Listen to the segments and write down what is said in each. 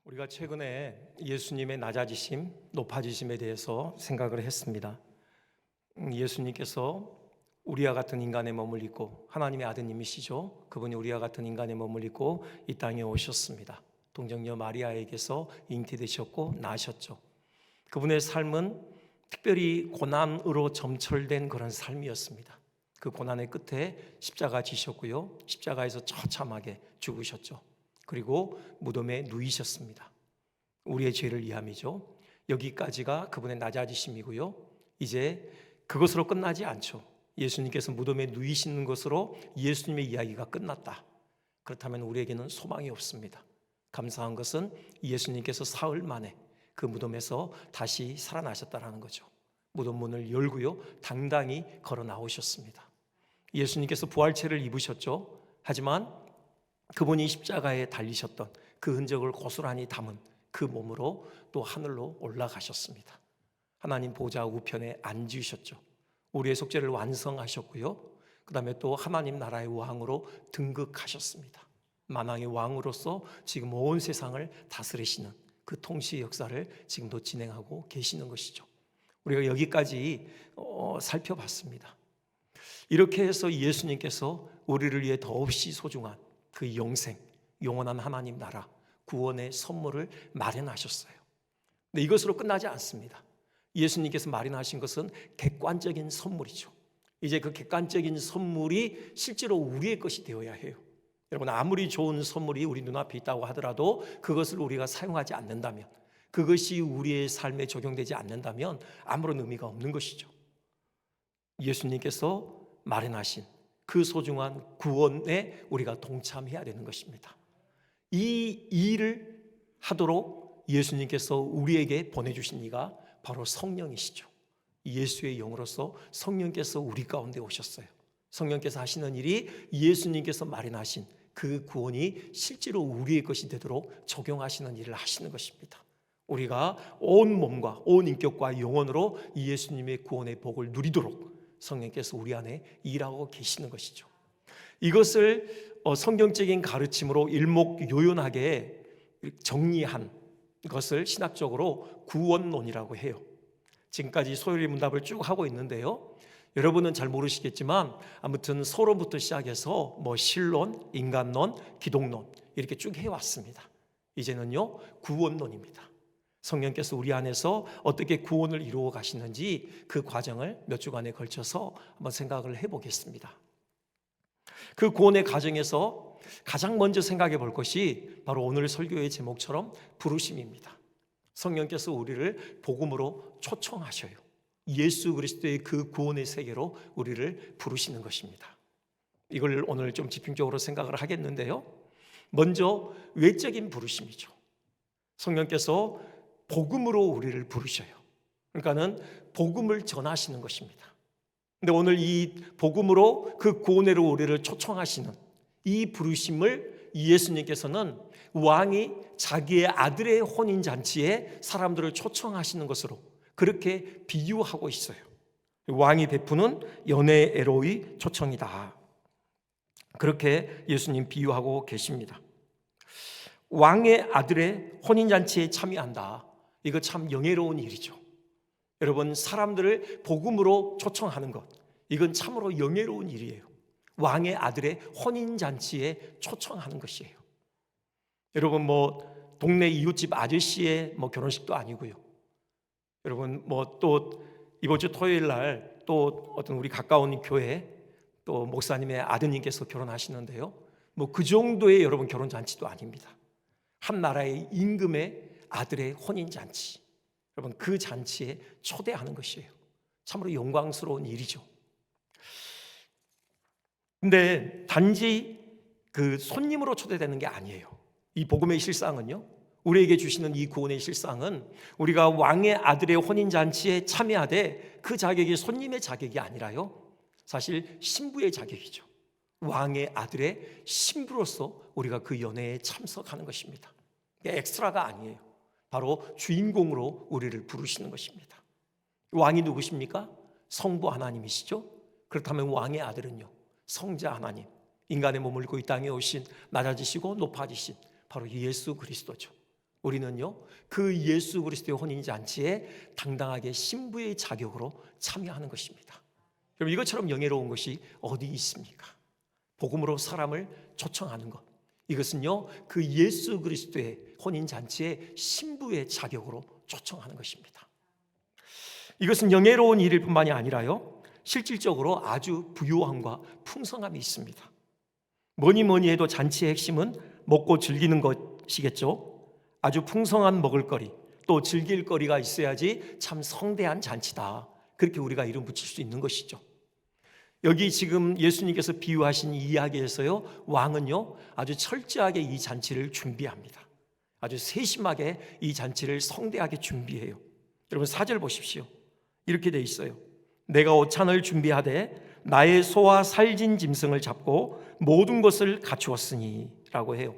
우리가 최근에 예수님의 낮아지심, 높아지심에 대해서 생각을 했습니다. 예수님께서 우리와 같은 인간의 몸을 입고, 하나님의 아드님이시죠. 그분이 우리와 같은 인간의 몸을 입고 이 땅에 오셨습니다. 동정녀 마리아에게서 잉태되셨고 나셨죠. 그분의 삶은 특별히 고난으로 점철된 그런 삶이었습니다. 그 고난의 끝에 십자가 지셨고요, 십자가에서 처참하게 죽으셨죠. 그리고 무덤에 누이셨습니다. 우리의 죄를 위함이죠. 여기까지가 그분의 낮아지심이고요, 이제 그것으로 끝나지 않죠. 예수님께서 무덤에 누이시는 것으로 예수님의 이야기가 끝났다. 그렇다면 우리에게는 소망이 없습니다. 감사한 것은 예수님께서 사흘 만에 그 무덤에서 다시 살아나셨다는 거죠. 무덤 문을 열고요, 당당히 걸어 나오셨습니다. 예수님께서 부활체를 입으셨죠. 하지만 그분이 십자가에 달리셨던 그 흔적을 고스란히 담은 그 몸으로 또 하늘로 올라가셨습니다. 하나님 보좌 우편에 앉으셨죠. 우리의 속죄를 완성하셨고요, 그 다음에 또 하나님 나라의 왕으로 등극하셨습니다. 만왕의 왕으로서 지금 온 세상을 다스리시는 그 통치의 역사를 지금도 진행하고 계시는 것이죠. 우리가 여기까지 살펴봤습니다. 이렇게 해서 예수님께서 우리를 위해 더없이 소중한 그 영생, 영원한 하나님 나라, 구원의 선물을 마련하셨어요. 근데 이것으로 끝나지 않습니다. 예수님께서 마련하신 것은 객관적인 선물이죠. 이제 그 객관적인 선물이 실제로 우리의 것이 되어야 해요. 여러분, 아무리 좋은 선물이 우리 눈앞에 있다고 하더라도 그것을 우리가 사용하지 않는다면, 그것이 우리의 삶에 적용되지 않는다면 아무런 의미가 없는 것이죠. 예수님께서 마련하신 그 소중한 구원에 우리가 동참해야 되는 것입니다. 이 일을 하도록 예수님께서 우리에게 보내주신 이가 바로 성령이시죠. 예수의 영으로서 성령께서 우리 가운데 오셨어요. 성령께서 하시는 일이 예수님께서 마련하신 그 구원이 실제로 우리의 것이 되도록 적용하시는 일을 하시는 것입니다. 우리가 온 몸과 온 인격과 영혼으로 예수님의 구원의 복을 누리도록 성령께서 우리 안에 일하고 계시는 것이죠. 이것을 성경적인 가르침으로 일목요연하게 정리한 것을 신학적으로 구원론이라고 해요. 지금까지 소요리 문답을 쭉 하고 있는데요, 여러분은 잘 모르시겠지만 아무튼 서론부터 시작해서 신론, 인간론, 기독론 이렇게 쭉 해왔습니다. 이제는요, 구원론입니다. 성령께서 우리 안에서 어떻게 구원을 이루어 가시는지 그 과정을 몇 주간에 걸쳐서 한번 생각을 해보겠습니다. 그 구원의 과정에서 가장 먼저 생각해 볼 것이 바로 오늘 설교의 제목처럼 부르심입니다. 성령께서 우리를 복음으로 초청하셔요. 예수 그리스도의 그 구원의 세계로 우리를 부르시는 것입니다. 이걸 오늘 좀 집중적으로 생각을 하겠는데요, 먼저 외적인 부르심이죠. 성령께서 복음으로 우리를 부르셔요. 그러니까는 복음을 전하시는 것입니다. 근데 오늘 이 복음으로 그 구원으로 우리를 초청하시는 이 부르심을 예수님께서는 왕이 자기의 아들의 혼인잔치에 사람들을 초청하시는 것으로 그렇게 비유하고 있어요. 왕이 베푸는 연애애로의 초청이다, 그렇게 예수님 비유하고 계십니다. 왕의 아들의 혼인잔치에 참여한다, 이거 참 영예로운 일이죠. 여러분, 사람들을 복음으로 초청하는 것, 이건 참으로 영예로운 일이에요. 왕의 아들의 혼인잔치에 초청하는 것이에요. 여러분, 동네 이웃집 아저씨의 결혼식도 아니고요. 여러분, 또 이번 주 토요일 날 또 어떤 우리 가까운 교회 또 목사님의 아드님께서 결혼하시는데요, 그 정도의 여러분 결혼잔치도 아닙니다. 한 나라의 임금의 아들의 혼인잔치, 여러분 그 잔치에 초대하는 것이에요. 참으로 영광스러운 일이죠. 근데 단지 그 손님으로 초대되는 게 아니에요. 이 복음의 실상은요, 우리에게 주시는 이 구원의 실상은 우리가 왕의 아들의 혼인잔치에 참여하되 그 자격이 손님의 자격이 아니라요, 사실 신부의 자격이죠. 왕의 아들의 신부로서 우리가 그 연회에 참석하는 것입니다. 엑스트라가 아니에요. 바로 주인공으로 우리를 부르시는 것입니다. 왕이 누구십니까? 성부 하나님이시죠. 그렇다면 왕의 아들은요, 성자 하나님, 인간의 몸을 입고 이 땅에 오신 낮아지시고 높아지신 바로 예수 그리스도죠. 우리는요, 그 예수 그리스도의 혼인잔치에 당당하게 신부의 자격으로 참여하는 것입니다. 그럼 이것처럼 영예로운 것이 어디 있습니까? 복음으로 사람을 초청하는 것, 이것은요, 그 예수 그리스도의 혼인잔치에 신부의 자격으로 초청하는 것입니다. 이것은 영예로운 일일 뿐만이 아니라요, 실질적으로 아주 부유함과 풍성함이 있습니다. 뭐니 해도 잔치의 핵심은 먹고 즐기는 것이겠죠. 아주 풍성한 먹을거리, 또 즐길 거리가 있어야지 참 성대한 잔치다, 그렇게 우리가 이름 붙일 수 있는 것이죠. 여기 지금 예수님께서 비유하신 이 이야기에서요, 왕은요 아주 철저하게 이 잔치를 준비합니다. 아주 세심하게 이 잔치를 성대하게 준비해요. 여러분 4절 보십시오. 이렇게 돼 있어요. 내가 오찬을 준비하되 나의 소와 살진 짐승을 잡고 모든 것을 갖추었으니 라고 해요.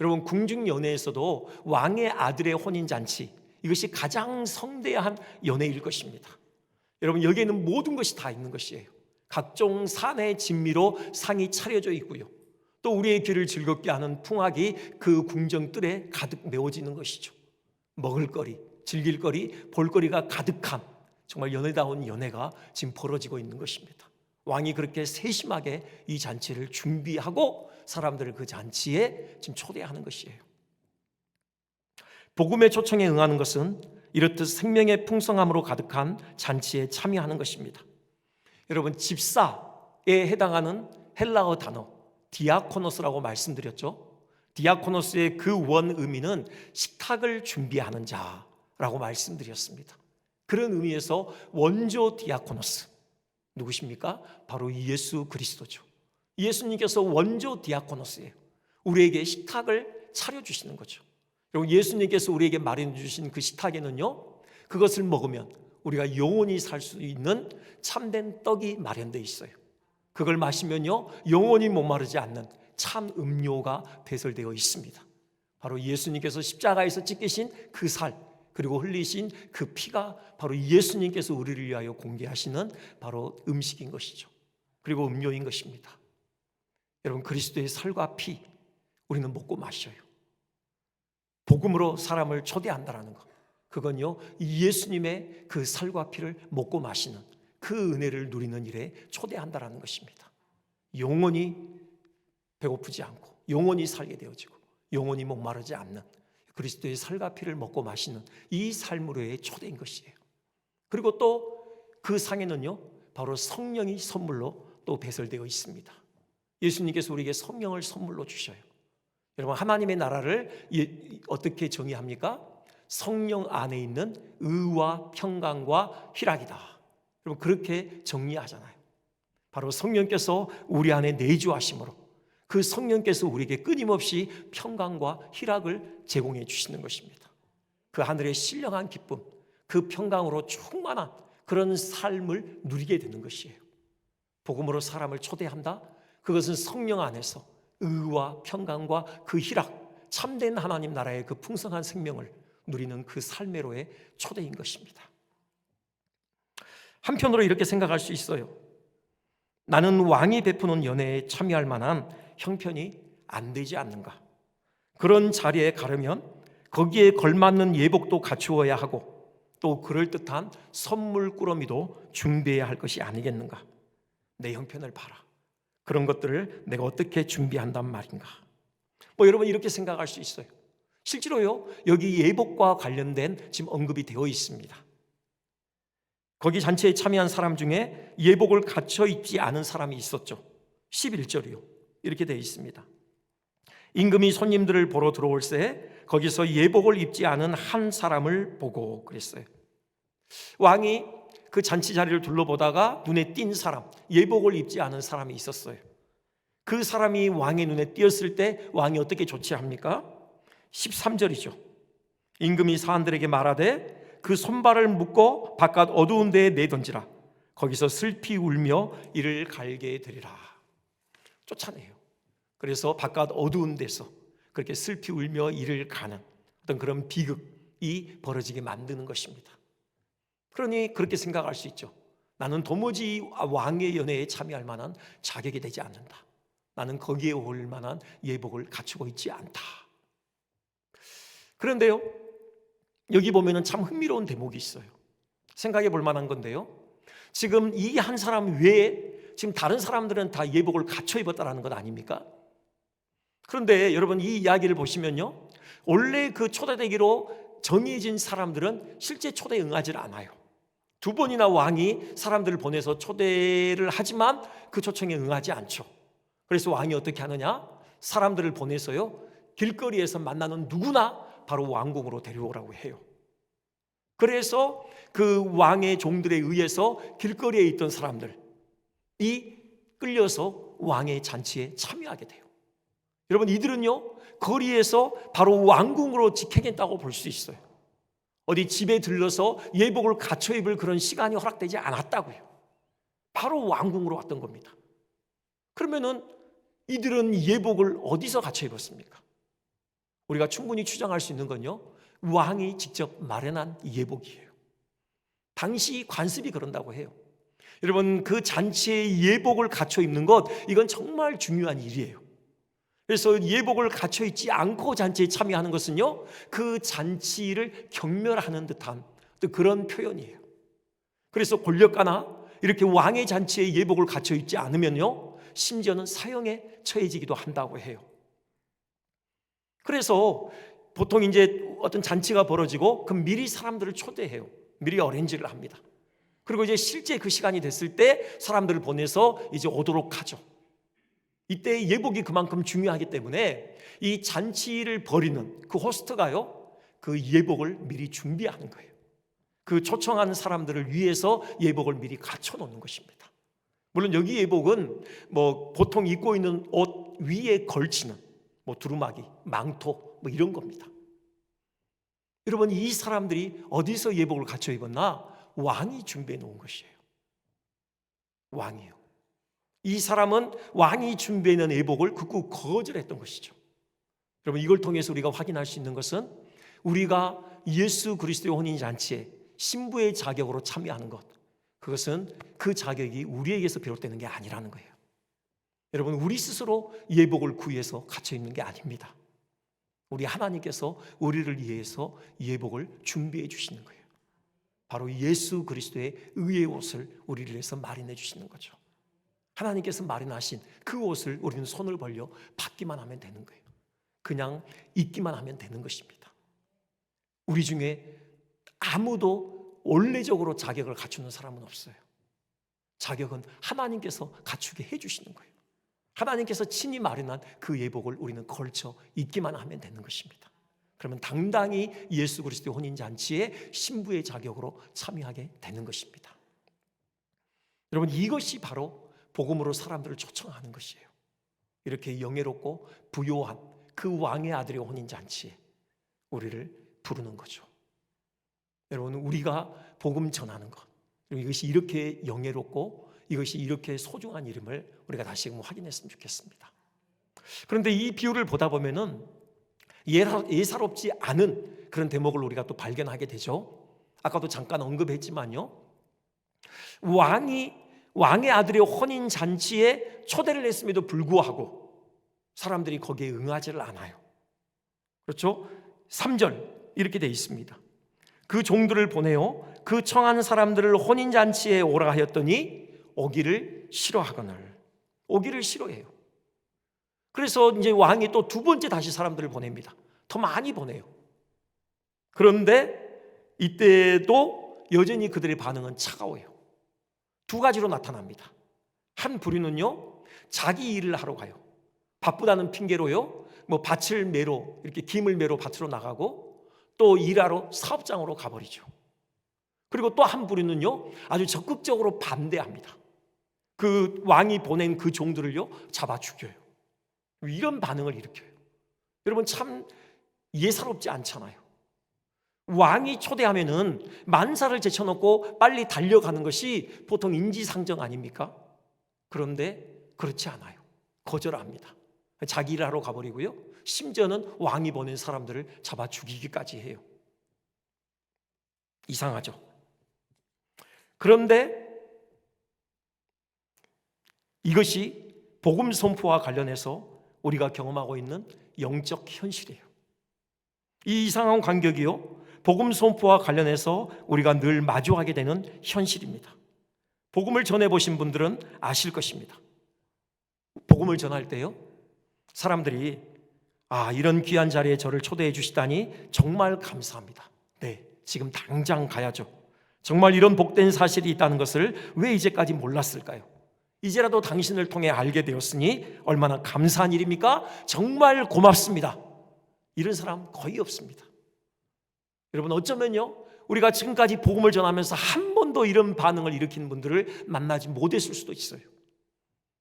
여러분 궁중 연회에서도 왕의 아들의 혼인잔치, 이것이 가장 성대한 연회일 것입니다. 여러분 여기에는 모든 것이 다 있는 것이에요. 각종 산의 진미로 상이 차려져 있고요, 또 우리의 귀를 즐겁게 하는 풍악이 그 궁정뜰에 가득 메워지는 것이죠. 먹을거리, 즐길거리, 볼거리가 가득한 정말 연회다운 연회가 지금 벌어지고 있는 것입니다. 왕이 그렇게 세심하게 이 잔치를 준비하고 사람들을 그 잔치에 지금 초대하는 것이에요. 복음의 초청에 응하는 것은 이렇듯 생명의 풍성함으로 가득한 잔치에 참여하는 것입니다. 여러분 집사에 해당하는 헬라어 단어 디아코노스라고 말씀드렸죠. 디아코노스의 그 원 의미는 식탁을 준비하는 자라고 말씀드렸습니다. 그런 의미에서 원조 디아코노스 누구십니까? 바로 예수 그리스도죠. 예수님께서 원조 디아코노스예요. 우리에게 식탁을 차려주시는 거죠. 그리고 예수님께서 우리에게 마련해 주신 그 식탁에는요, 그것을 먹으면 우리가 영원히 살 수 있는 참된 떡이 마련되어 있어요. 그걸 마시면요 영원히 목마르지 않는 참 음료가 배설되어 있습니다. 바로 예수님께서 십자가에서 찢기신 그 살, 그리고 흘리신 그 피가 바로 예수님께서 우리를 위하여 공개하시는 바로 음식인 것이죠. 그리고 음료인 것입니다. 여러분 그리스도의 살과 피 우리는 먹고 마셔요. 복음으로 사람을 초대한다라는 것, 그건요 예수님의 그 살과 피를 먹고 마시는 그 은혜를 누리는 일에 초대한다라는 것입니다. 영원히 배고프지 않고 영원히 살게 되어지고 영원히 목마르지 않는 그리스도의 살과 피를 먹고 마시는 이 삶으로의 초대인 것이에요. 그리고 또 그 상에는요 바로 성령이 선물로 또 배설되어 있습니다. 예수님께서 우리에게 성령을 선물로 주셔요. 여러분 하나님의 나라를 어떻게 정의합니까? 성령 안에 있는 의와 평강과 희락이다. 여러분 그렇게 정리하잖아요. 바로 성령께서 우리 안에 내주하심으로 그 성령께서 우리에게 끊임없이 평강과 희락을 제공해 주시는 것입니다. 그 하늘의 신령한 기쁨, 그 평강으로 충만한 그런 삶을 누리게 되는 것이에요. 복음으로 사람을 초대한다? 그것은 성령 안에서 의와 평강과 그 희락, 참된 하나님 나라의 그 풍성한 생명을 누리는 그 삶으로의 초대인 것입니다. 한편으로 이렇게 생각할 수 있어요. 나는 왕이 베푸는 연회에 참여할 만한 형편이 안 되지 않는가? 그런 자리에 가려면 거기에 걸맞는 예복도 갖추어야 하고 또 그럴듯한 선물 꾸러미도 준비해야 할 것이 아니겠는가? 내 형편을 봐라. 그런 것들을 내가 어떻게 준비한단 말인가? 여러분 이렇게 생각할 수 있어요. 실제로요 여기 예복과 관련된 지금 언급이 되어 있습니다. 거기 잔치에 참여한 사람 중에 예복을 갖춰 입지 않은 사람이 있었죠. 11절이요 이렇게 되어 있습니다. 임금이 손님들을 보러 들어올 새 거기서 예복을 입지 않은 한 사람을 보고 그랬어요. 왕이 그 잔치 자리를 둘러보다가 눈에 띈 사람, 예복을 입지 않은 사람이 있었어요. 그 사람이 왕의 눈에 띄었을 때 왕이 어떻게 조치합니까? 13절이죠. 임금이 사람들에게 말하되 그 손발을 묶고 바깥 어두운 데에 내던지라. 거기서 슬피 울며 이를 갈게 되리라. 쫓아내요. 그래서 바깥 어두운 데서 그렇게 슬피 울며 이를 가는 어떤 그런 비극이 벌어지게 만드는 것입니다. 그러니 그렇게 생각할 수 있죠. 나는 도무지 왕의 연회에 참여할 만한 자격이 되지 않는다. 나는 거기에 올 만한 예복을 갖추고 있지 않다. 그런데요, 여기 보면은 참 흥미로운 대목이 있어요. 생각해 볼 만한 건데요, 지금 이 한 사람 외에 지금 다른 사람들은 다 예복을 갖춰 입었다라는 것 아닙니까? 그런데 여러분, 이 이야기를 보시면요, 원래 그 초대되기로 정해진 사람들은 실제 초대에 응하지 않아요. 두 번이나 왕이 사람들을 보내서 초대를 하지만 그 초청에 응하지 않죠. 그래서 왕이 어떻게 하느냐? 사람들을 보내서요, 길거리에서 만나는 누구나 바로 왕궁으로 데려오라고 해요. 그래서 그 왕의 종들에 의해서 길거리에 있던 사람들이 끌려서 왕의 잔치에 참여하게 돼요. 여러분, 이들은요, 거리에서 바로 왕궁으로 직행했다고 볼 수 있어요. 어디 집에 들러서 예복을 갖춰 입을 그런 시간이 허락되지 않았다고요. 바로 왕궁으로 왔던 겁니다. 그러면은 이들은 예복을 어디서 갖춰 입었습니까? 우리가 충분히 추정할 수 있는 건요, 왕이 직접 마련한 예복이에요. 당시 관습이 그런다고 해요. 여러분, 그 잔치의 예복을 갖춰 입는 것, 이건 정말 중요한 일이에요. 그래서 예복을 갖춰 있지 않고 잔치에 참여하는 것은요, 그 잔치를 경멸하는 듯한 그런 표현이에요. 그래서 권력가나 이렇게 왕의 잔치에 예복을 갖춰 있지 않으면요, 심지어는 사형에 처해지기도 한다고 해요. 그래서 보통 이제 어떤 잔치가 벌어지고 그럼 미리 사람들을 초대해요. 미리 어레인지를 합니다. 그리고 이제 실제 그 시간이 됐을 때 사람들을 보내서 이제 오도록 하죠. 이때 예복이 그만큼 중요하기 때문에 이 잔치를 벌이는 그 호스트가요, 그 예복을 미리 준비하는 거예요. 그 초청하는 사람들을 위해서 예복을 미리 갖춰 놓는 것입니다. 물론 여기 예복은 뭐 보통 입고 있는 옷 위에 걸치는 뭐 두루마기, 망토 뭐 이런 겁니다. 여러분, 이 사람들이 어디서 예복을 갖춰 입었나? 왕이 준비해 놓은 것이에요. 왕이요. 이 사람은 왕이 준비해 놓은 예복을 극구 거절했던 것이죠. 여러분, 이걸 통해서 우리가 확인할 수 있는 것은 우리가 예수 그리스도의 혼인잔치에 신부의 자격으로 참여하는 것, 그것은 그 자격이 우리에게서 비롯되는 게 아니라는 거예요. 여러분, 우리 스스로 예복을 구해서 갖춰 입는 게 아닙니다. 우리 하나님께서 우리를 위해서 예복을 준비해 주시는 거예요. 바로 예수 그리스도의 의의 옷을 우리를 위해서 마련해 주시는 거죠. 하나님께서 마련하신 그 옷을 우리는 손을 벌려 받기만 하면 되는 거예요. 그냥 입기만 하면 되는 것입니다. 우리 중에 아무도 원래적으로 자격을 갖추는 사람은 없어요. 자격은 하나님께서 갖추게 해주시는 거예요. 하나님께서 친히 마련한 그 예복을 우리는 걸쳐 입기만 하면 되는 것입니다. 그러면 당당히 예수 그리스도의 혼인잔치에 신부의 자격으로 참여하게 되는 것입니다. 여러분, 이것이 바로 복음으로 사람들을 초청하는 것이에요. 이렇게 영예롭고 부요한 그 왕의 아들의 혼인잔치에 우리를 부르는 거죠. 여러분, 우리가 복음 전하는 것, 이것이 이렇게 영예롭고 이것이 이렇게 소중한 이름을 우리가 다시금 확인했으면 좋겠습니다. 그런데 이 비유를 보다 보면은 예사롭지 않은 그런 대목을 우리가 또 발견하게 되죠. 아까도 잠깐 언급했지만요, 왕의 아들의 혼인 잔치에 초대를 했음에도 불구하고 사람들이 거기에 응하지를 않아요. 그렇죠? 3절 이렇게 되어 있습니다. 그 종들을 보내어 그 청한 사람들을 혼인 잔치에 오라 하였더니 오기를 싫어하거늘. 오기를 싫어해요. 그래서 이제 왕이 또 두 번째 다시 사람들을 보냅니다. 더 많이 보내요. 그런데 이때도 여전히 그들의 반응은 차가워요. 두 가지로 나타납니다. 한 부류는요, 자기 일을 하러 가요. 바쁘다는 핑계로요, 뭐 밭을 매러, 이렇게 김을 매러 밭으로 나가고 또 일하러 사업장으로 가버리죠. 그리고 또 한 부류는요, 아주 적극적으로 반대합니다. 그 왕이 보낸 그 종들을요, 잡아 죽여요. 이런 반응을 일으켜요. 여러분, 참 예사롭지 않잖아요. 왕이 초대하면은 만사를 제쳐놓고 빨리 달려가는 것이 보통 인지상정 아닙니까? 그런데 그렇지 않아요. 거절합니다. 자기 일하러 가버리고요, 심지어는 왕이 보낸 사람들을 잡아 죽이기까지 해요. 이상하죠. 그런데 이것이 복음 선포와 관련해서 우리가 경험하고 있는 영적 현실이에요. 이 이상한 간격이요, 복음 선포와 관련해서 우리가 늘 마주하게 되는 현실입니다. 복음을 전해보신 분들은 아실 것입니다. 복음을 전할 때요, 사람들이 이런 귀한 자리에 저를 초대해 주시다니 정말 감사합니다. 네, 지금 당장 가야죠. 정말 이런 복된 사실이 있다는 것을 왜 이제까지 몰랐을까요? 이제라도 당신을 통해 알게 되었으니 얼마나 감사한 일입니까? 정말 고맙습니다. 이런 사람 거의 없습니다. 여러분, 어쩌면요, 우리가 지금까지 복음을 전하면서 한 번도 이런 반응을 일으키는 분들을 만나지 못했을 수도 있어요.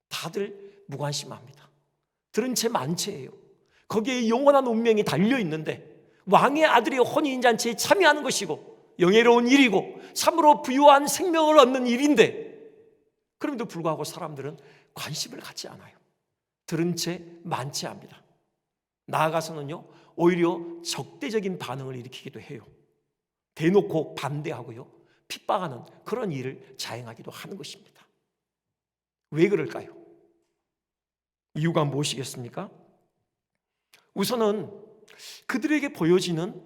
다들 무관심합니다. 들은 채 만채예요. 거기에 영원한 운명이 달려있는데 왕의 아들이 혼인잔치에 참여하는 것이고 영예로운 일이고 참으로 부유한 생명을 얻는 일인데, 그럼에도 불구하고 사람들은 관심을 갖지 않아요. 들은 채 만채합니다. 나아가서는요, 오히려 적대적인 반응을 일으키기도 해요. 대놓고 반대하고요, 핍박하는 그런 일을 자행하기도 하는 것입니다. 왜 그럴까요? 이유가 무엇이겠습니까? 우선은 그들에게 보여지는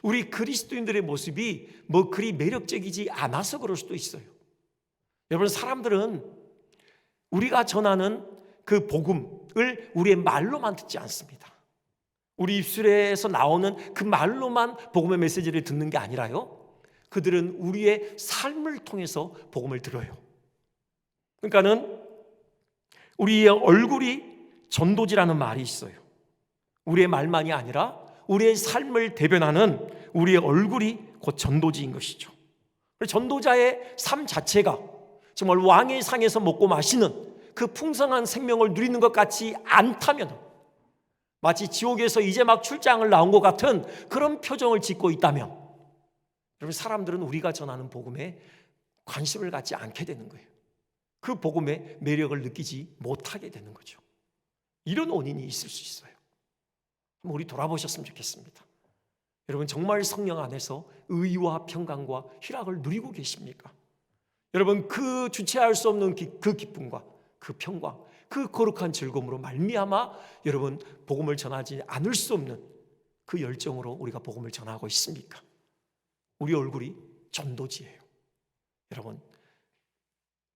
우리 그리스도인들의 모습이 그리 매력적이지 않아서 그럴 수도 있어요. 여러분, 사람들은 우리가 전하는 그 복음을 우리의 말로만 듣지 않습니다. 우리 입술에서 나오는 그 말로만 복음의 메시지를 듣는 게 아니라요, 그들은 우리의 삶을 통해서 복음을 들어요. 그러니까는 우리의 얼굴이 전도지라는 말이 있어요. 우리의 말만이 아니라 우리의 삶을 대변하는 우리의 얼굴이 곧 전도지인 것이죠. 전도자의 삶 자체가 정말 왕의 상에서 먹고 마시는 그 풍성한 생명을 누리는 것 같지 않다면, 마치 지옥에서 이제 막 출장을 나온 것 같은 그런 표정을 짓고 있다면, 여러분, 사람들은 우리가 전하는 복음에 관심을 갖지 않게 되는 거예요. 그 복음의 매력을 느끼지 못하게 되는 거죠. 이런 원인이 있을 수 있어요. 한번 우리 돌아보셨으면 좋겠습니다. 여러분, 정말 성령 안에서 의와 평강과 희락을 누리고 계십니까? 여러분, 그 주체할 수 없는 그 기쁨과 그 평강, 그 거룩한 즐거움으로 말미암아 여러분, 복음을 전하지 않을 수 없는 그 열정으로 우리가 복음을 전하고 있습니까? 우리 얼굴이 전도지예요. 여러분,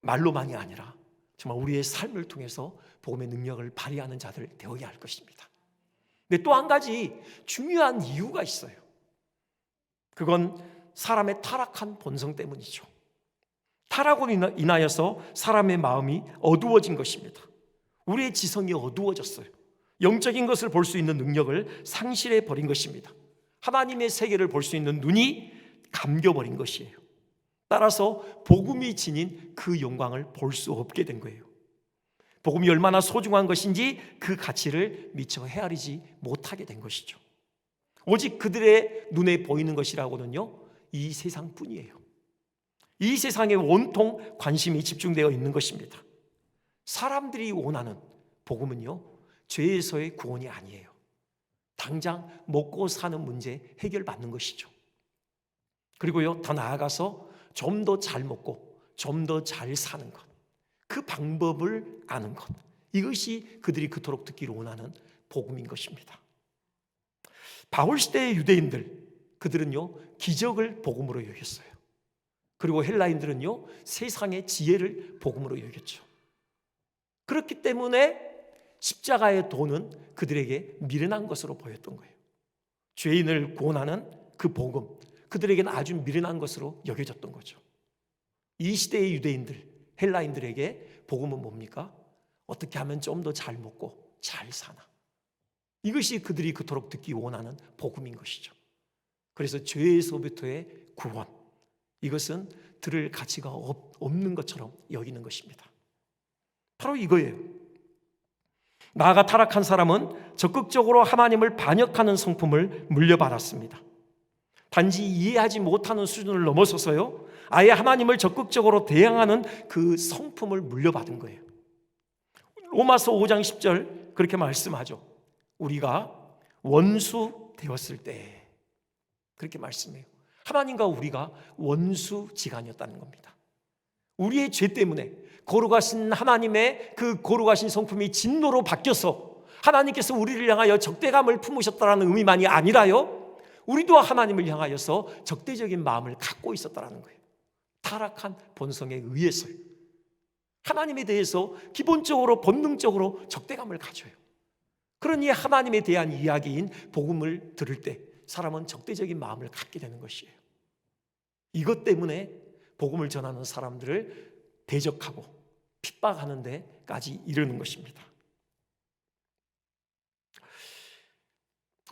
말로만이 아니라 정말 우리의 삶을 통해서 복음의 능력을 발휘하는 자들 되어야 할 것입니다. 근데 또 한 가지 중요한 이유가 있어요. 그건 사람의 타락한 본성 때문이죠. 타락으로 인하여서 사람의 마음이 어두워진 것입니다. 우리의 지성이 어두워졌어요. 영적인 것을 볼 수 있는 능력을 상실해 버린 것입니다. 하나님의 세계를 볼 수 있는 눈이 감겨버린 것이에요. 따라서 복음이 지닌 그 영광을 볼 수 없게 된 거예요. 복음이 얼마나 소중한 것인지 그 가치를 미처 헤아리지 못하게 된 것이죠. 오직 그들의 눈에 보이는 것이라고는요, 이 세상뿐이에요. 이 세상에 온통 관심이 집중되어 있는 것입니다. 사람들이 원하는 복음은요, 죄에서의 구원이 아니에요. 당장 먹고 사는 문제 해결받는 것이죠. 그리고요, 더 나아가서 좀 더 잘 먹고 좀 더 잘 사는 것, 그 방법을 아는 것, 이것이 그들이 그토록 듣기를 원하는 복음인 것입니다. 바울 시대의 유대인들, 그들은요, 기적을 복음으로 여겼어요. 그리고 헬라인들은요, 세상의 지혜를 복음으로 여겼죠. 그렇기 때문에 십자가의 도는 그들에게 미련한 것으로 보였던 거예요. 죄인을 구원하는 그 복음, 그들에게는 아주 미련한 것으로 여겨졌던 거죠. 이 시대의 유대인들, 헬라인들에게 복음은 뭡니까? 어떻게 하면 좀 더 잘 먹고 잘 사나, 이것이 그들이 그토록 듣기 원하는 복음인 것이죠. 그래서 죄에서부터의 구원, 이것은 들을 가치가 없는 것처럼 여기는 것입니다. 바로 이거예요. 나아가 타락한 사람은 적극적으로 하나님을 반역하는 성품을 물려받았습니다. 단지 이해하지 못하는 수준을 넘어서서요, 아예 하나님을 적극적으로 대항하는 그 성품을 물려받은 거예요. 로마서 5장 10절 그렇게 말씀하죠. 우리가 원수 되었을 때, 그렇게 말씀해요. 하나님과 우리가 원수지간이었다는 겁니다. 우리의 죄 때문에 거룩하신 하나님의 그 거룩하신 성품이 진노로 바뀌어서 하나님께서 우리를 향하여 적대감을 품으셨다는 의미만이 아니라요, 우리도 하나님을 향하여서 적대적인 마음을 갖고 있었다는 거예요. 타락한 본성에 의해서요. 하나님에 대해서 기본적으로 본능적으로 적대감을 가져요. 그러니 하나님에 대한 이야기인 복음을 들을 때 사람은 적대적인 마음을 갖게 되는 것이에요. 이것 때문에 복음을 전하는 사람들을 대적하고 핍박하는 데까지 이르는 것입니다.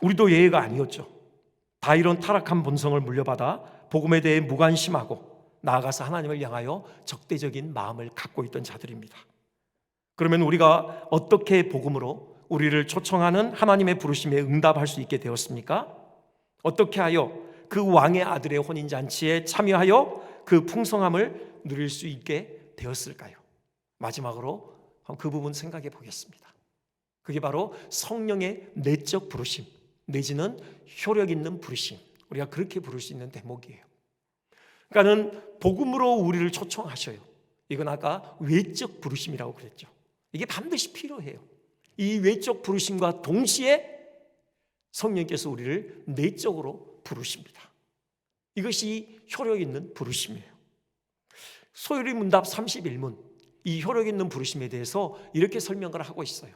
우리도 예외가 아니었죠. 다 이런 타락한 본성을 물려받아 복음에 대해 무관심하고 나아가서 하나님을 향하여 적대적인 마음을 갖고 있던 자들입니다. 그러면 우리가 어떻게 복음으로 우리를 초청하는 하나님의 부르심에 응답할 수 있게 되었습니까? 어떻게 하여 그 왕의 아들의 혼인잔치에 참여하여 그 풍성함을 누릴 수 있게 되었을까요? 마지막으로 그 부분 생각해 보겠습니다. 그게 바로 성령의 내적 부르심 내지는 효력 있는 부르심, 우리가 그렇게 부를 수 있는 대목이에요. 그러니까는 복음으로 우리를 초청하셔요. 이건 아까 외적 부르심이라고 그랬죠. 이게 반드시 필요해요. 이 외적 부르심과 동시에 성령께서 우리를 내적으로 부르십니다. 이것이 효력 있는 부르심이에요. 소요리 문답 31문, 이 효력 있는 부르심에 대해서 이렇게 설명을 하고 있어요.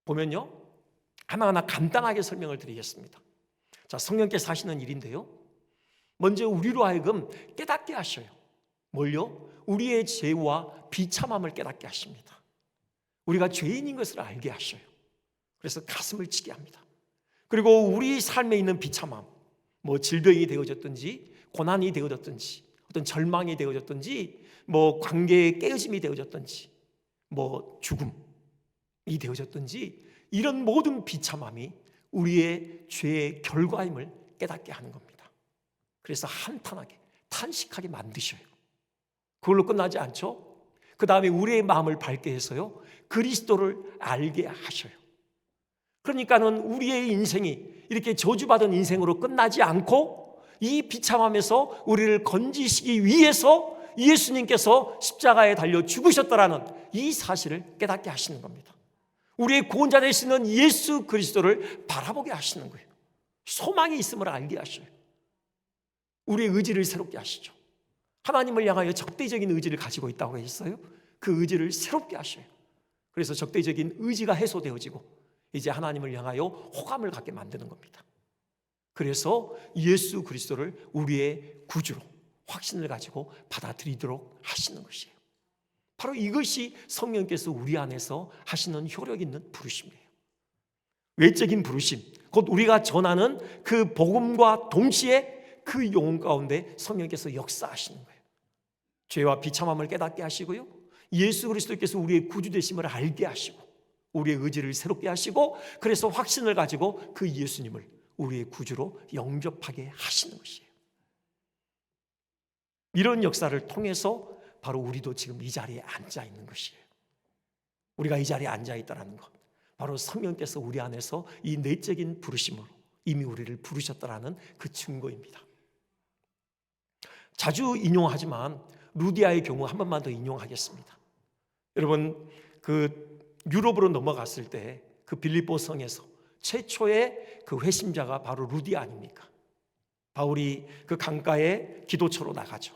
보면요, 하나하나 간단하게 설명을 드리겠습니다. 자, 성령께서 하시는 일인데요, 먼저 우리로 하여금 깨닫게 하셔요. 뭘요? 우리의 죄와 비참함을 깨닫게 하십니다. 우리가 죄인인 것을 알게 하셔요. 그래서 가슴을 치게 합니다. 그리고 우리 삶에 있는 비참함, 뭐 질병이 되어졌든지 고난이 되어졌든지 어떤 절망이 되어졌든지 뭐 관계의 깨어짐이 되어졌든지 뭐 죽음이 되어졌든지 이런 모든 비참함이 우리의 죄의 결과임을 깨닫게 하는 겁니다. 그래서 한탄하게 탄식하게 만드셔요. 그걸로 끝나지 않죠? 그 다음에 우리의 마음을 밝게 해서요, 그리스도를 알게 하셔요. 그러니까는 우리의 인생이 이렇게 저주받은 인생으로 끝나지 않고 이 비참함에서 우리를 건지시기 위해서 예수님께서 십자가에 달려 죽으셨다라는 이 사실을 깨닫게 하시는 겁니다. 우리의 구원자 되시는 예수 그리스도를 바라보게 하시는 거예요. 소망이 있음을 알게 하셔요. 우리의 의지를 새롭게 하시죠. 하나님을 향하여 적대적인 의지를 가지고 있다고 했어요. 그 의지를 새롭게 하셔요. 그래서 적대적인 의지가 해소되어지고 이제 하나님을 향하여 호감을 갖게 만드는 겁니다. 그래서 예수 그리스도를 우리의 구주로 확신을 가지고 받아들이도록 하시는 것이에요. 바로 이것이 성령께서 우리 안에서 하시는 효력 있는 부르심이에요. 외적인 부르심, 곧 우리가 전하는 그 복음과 동시에 그 영혼 가운데 성령께서 역사하시는 거예요. 죄와 비참함을 깨닫게 하시고요, 예수 그리스도께서 우리의 구주 되심을 알게 하시고 우리의 의지를 새롭게 하시고, 그래서 확신을 가지고 그 예수님을 우리의 구주로 영접하게 하시는 것이에요. 이런 역사를 통해서 바로 우리도 지금 이 자리에 앉아 있는 것이에요. 우리가 이 자리에 앉아 있다는 것, 바로 성령께서 우리 안에서 이 내적인 부르심으로 이미 우리를 부르셨다는 그 증거입니다. 자주 인용하지만 루디아의 경우 한 번만 더 인용하겠습니다. 여러분, 그 유럽으로 넘어갔을 때 그 빌립보 성에서 최초의 그 회심자가 바로 루디아 아닙니까? 바울이 그 강가에 기도처로 나가죠.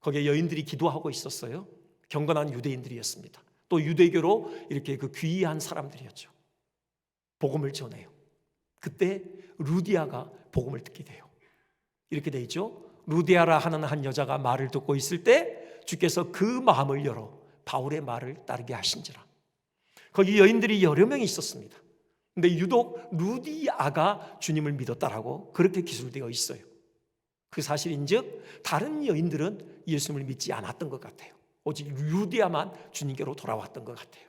거기에 여인들이 기도하고 있었어요. 경건한 유대인들이었습니다. 또 유대교로 이렇게 그 귀한 사람들이었죠. 복음을 전해요. 그때 루디아가 복음을 듣게 돼요. 이렇게 돼 있죠. 루디아라 하는 한 여자가 말을 듣고 있을 때 주께서 그 마음을 열어 바울의 말을 따르게 하신지라. 거기 여인들이 여러 명이 있었습니다. 근데 유독 루디아가 주님을 믿었다라고 그렇게 기술되어 있어요. 그 사실인즉 다른 여인들은 예수님을 믿지 않았던 것 같아요. 오직 루디아만 주님께로 돌아왔던 것 같아요.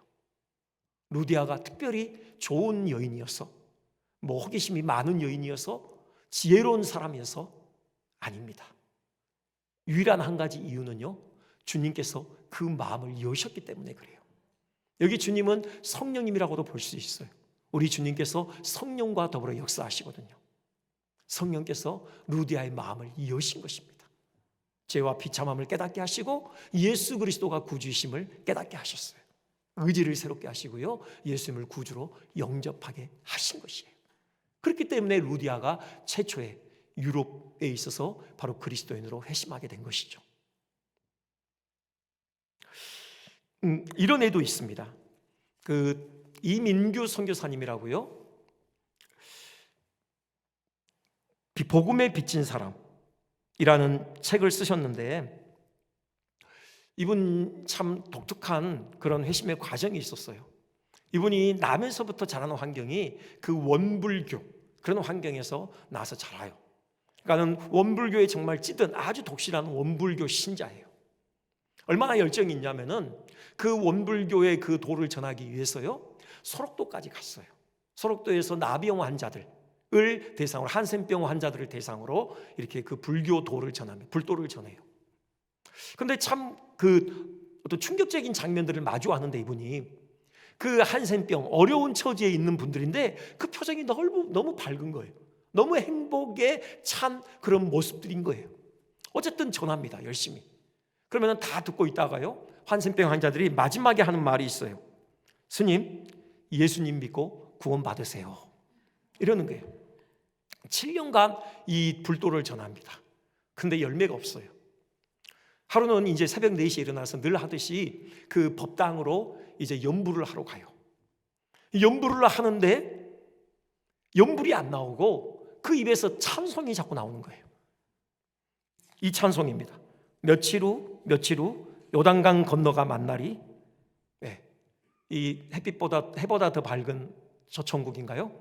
루디아가 특별히 좋은 여인이어서, 뭐 호기심이 많은 여인이어서, 지혜로운 사람이어서 아닙니다. 유일한 한 가지 이유는요, 주님께서 그 마음을 여셨기 때문에 그래요. 여기 주님은 성령님이라고도 볼 수 있어요. 우리 주님께서 성령과 더불어 역사하시거든요. 성령께서 루디아의 마음을 여신 것입니다. 죄와 비참함을 깨닫게 하시고 예수 그리스도가 구주이심을 깨닫게 하셨어요. 의지를 새롭게 하시고요, 예수님을 구주로 영접하게 하신 것이에요. 그렇기 때문에 루디아가 최초에 유럽에 있어서 바로 그리스도인으로 회심하게 된 것이죠. 이런 애도 있습니다. 이민규 선교사님이라고요. 복음에 비친 사람이라는 책을 쓰셨는데, 이분 참 독특한 그런 회심의 과정이 있었어요. 이분이 나면서부터 자라는 환경이 그 원불교 그런 환경에서 나서 자라요. 그러니까 원불교에 정말 찌든 아주 독실한 원불교 신자예요. 얼마나 열정이 있냐면은 그 원불교의 그 도를 전하기 위해서요, 소록도까지 갔어요. 소록도에서 나비용 환자들을 대상으로, 한센병 환자들을 대상으로 이렇게 그 불교 도를 전하며 불도를 전해요. 근데 참 어떤 충격적인 장면들을 마주하는데, 이분이 그 한센병 어려운 처지에 있는 분들인데 그 표정이 너무 밝은 거예요. 너무 행복에 찬 그런 모습들인 거예요. 어쨌든 전합니다, 열심히. 그러면 다 듣고 있다가요, 한센병 환자들이 마지막에 하는 말이 있어요. 스님, 예수님 믿고 구원 받으세요, 이러는 거예요. 7년간 이 불도를 전합니다. 근데 열매가 없어요. 하루는 이제 새벽 4시에 일어나서 늘 하듯이 그 법당으로 이제 연불을 하러 가요. 연불을 하는데 연불이 안 나오고 그 입에서 찬송이 자꾸 나오는 거예요. 이 찬송입니다. 며칠 후 요단강 건너가 만날이, 이 해보다 더 밝은 저 천국인가요?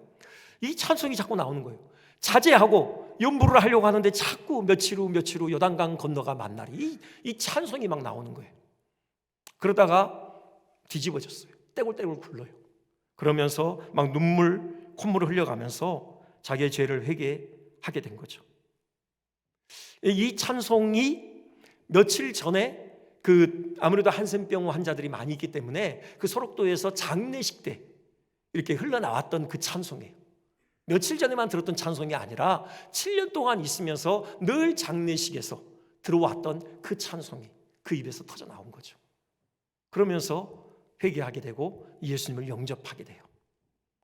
이 찬송이 자꾸 나오는 거예요. 자제하고 연불을 하려고 하는데 자꾸 며칠 후 요단강 건너가 만날이, 이 찬송이 막 나오는 거예요. 그러다가 뒤집어졌어요. 떼굴떼굴 굴러요. 그러면서 막 콧물을 흘려가면서 자기의 죄를 회개하게 된 거죠. 이 찬송이 며칠 전에 아무래도 한센병 환자들이 많이 있기 때문에 그 소록도에서 장례식 때 이렇게 흘러나왔던 그 찬송이에요. 며칠 전에만 들었던 찬송이 아니라 7년 동안 있으면서 늘 장례식에서 들어왔던 그 찬송이 그 입에서 터져 나온 거죠. 그러면서 회개하게 되고 예수님을 영접하게 돼요.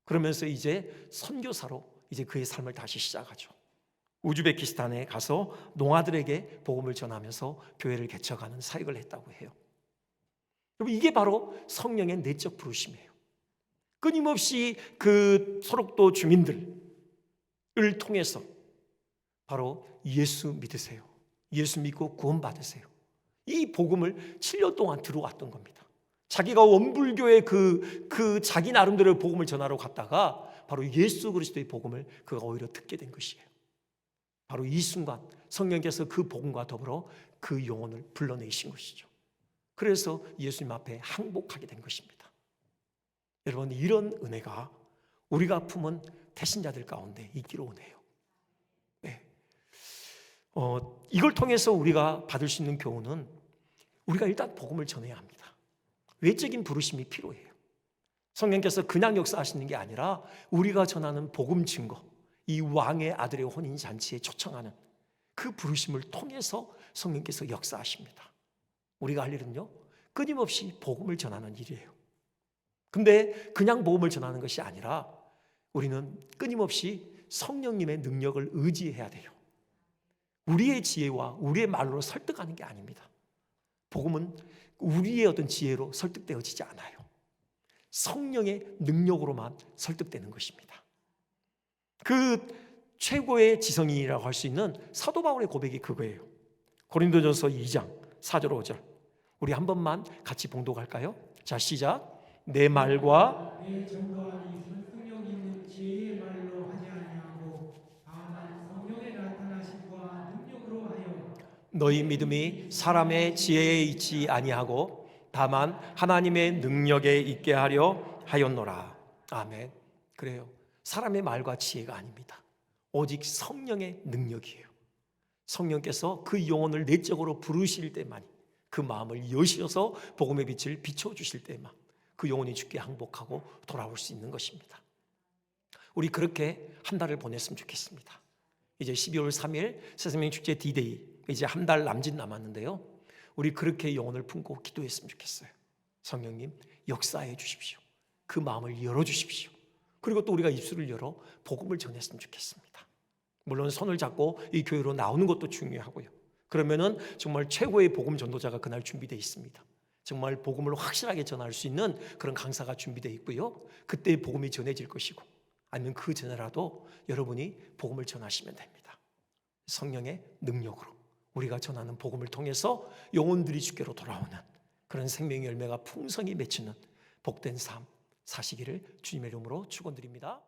그러면서 이제 선교사로 이제 그의 삶을 다시 시작하죠. 우즈베키스탄에 가서 농아들에게 복음을 전하면서 교회를 개척하는 사역을 했다고 해요. 여러분, 이게 바로 성령의 내적 부르심이에요. 끊임없이 그 소록도 주민들을 통해서 바로 예수 믿으세요, 예수 믿고 구원 받으세요, 이 복음을 7년 동안 들어왔던 겁니다. 자기가 원불교의 그 자기 나름대로 복음을 전하러 갔다가 바로 예수 그리스도의 복음을 그가 오히려 듣게 된 것이에요. 바로 이 순간 성령께서 그 복음과 더불어 그 영혼을 불러내신 것이죠. 그래서 예수님 앞에 항복하게 된 것입니다. 여러분, 이런 은혜가 우리가 품은 태신자들 가운데 있기로 원해요. 이걸 통해서 우리가 받을 수 있는 교훈은, 우리가 일단 복음을 전해야 합니다. 외적인 부르심이 필요해요. 성령께서 그냥 역사하시는 게 아니라 우리가 전하는 복음 증거, 이 왕의 아들의 혼인잔치에 초청하는 그 부르심을 통해서 성령께서 역사하십니다. 우리가 할 일은요, 끊임없이 복음을 전하는 일이에요. 근데 그냥 복음을 전하는 것이 아니라 우리는 끊임없이 성령님의 능력을 의지해야 돼요. 우리의 지혜와 우리의 말로 설득하는 게 아닙니다. 복음은 우리의 어떤 지혜로 설득되어지지 않아요. 성령의 능력으로만 설득되는 것입니다. 그 최고의 지성인이라고 할 수 있는 사도 바울의 고백이 그거예요. 고린도전서 2장 4절 5절 우리 한 번만 같이 봉독할까요? 자, 시작. 내 말과 내 전도하니 설득력 있는 지혜의 말로 하지 아니하고 다만 성령의 나타나심과 능력으로 하여 너희 믿음이 사람의 지혜에 있지 아니하고 다만 하나님의 능력에 있게 하려 하였노라. 아멘. 그래요. 사람의 말과 지혜가 아닙니다. 오직 성령의 능력이에요. 성령께서 그 영혼을 내적으로 부르실 때만, 그 마음을 여시어서 복음의 빛을 비춰주실 때만 그 영혼이 주께 항복하고 돌아올 수 있는 것입니다. 우리 그렇게 한 달을 보냈으면 좋겠습니다. 이제 12월 3일 새생명축제 D-Day 이제 한 달 남짓 남았는데요, 우리 그렇게 영혼을 품고 기도했으면 좋겠어요. 성령님 역사해 주십시오. 그 마음을 열어주십시오. 그리고 또 우리가 입술을 열어 복음을 전했으면 좋겠습니다. 물론 손을 잡고 이 교회로 나오는 것도 중요하고요. 그러면은 정말 최고의 복음 전도자가 그날 준비되어 있습니다. 정말 복음을 확실하게 전할 수 있는 그런 강사가 준비되어 있고요. 그때 복음이 전해질 것이고, 아니면 그 전에라도 여러분이 복음을 전하시면 됩니다. 성령의 능력으로 우리가 전하는 복음을 통해서 영혼들이 주께로 돌아오는 그런 생명의 열매가 풍성히 맺히는 복된 삶 사시기를 주님의 이름으로 축원드립니다.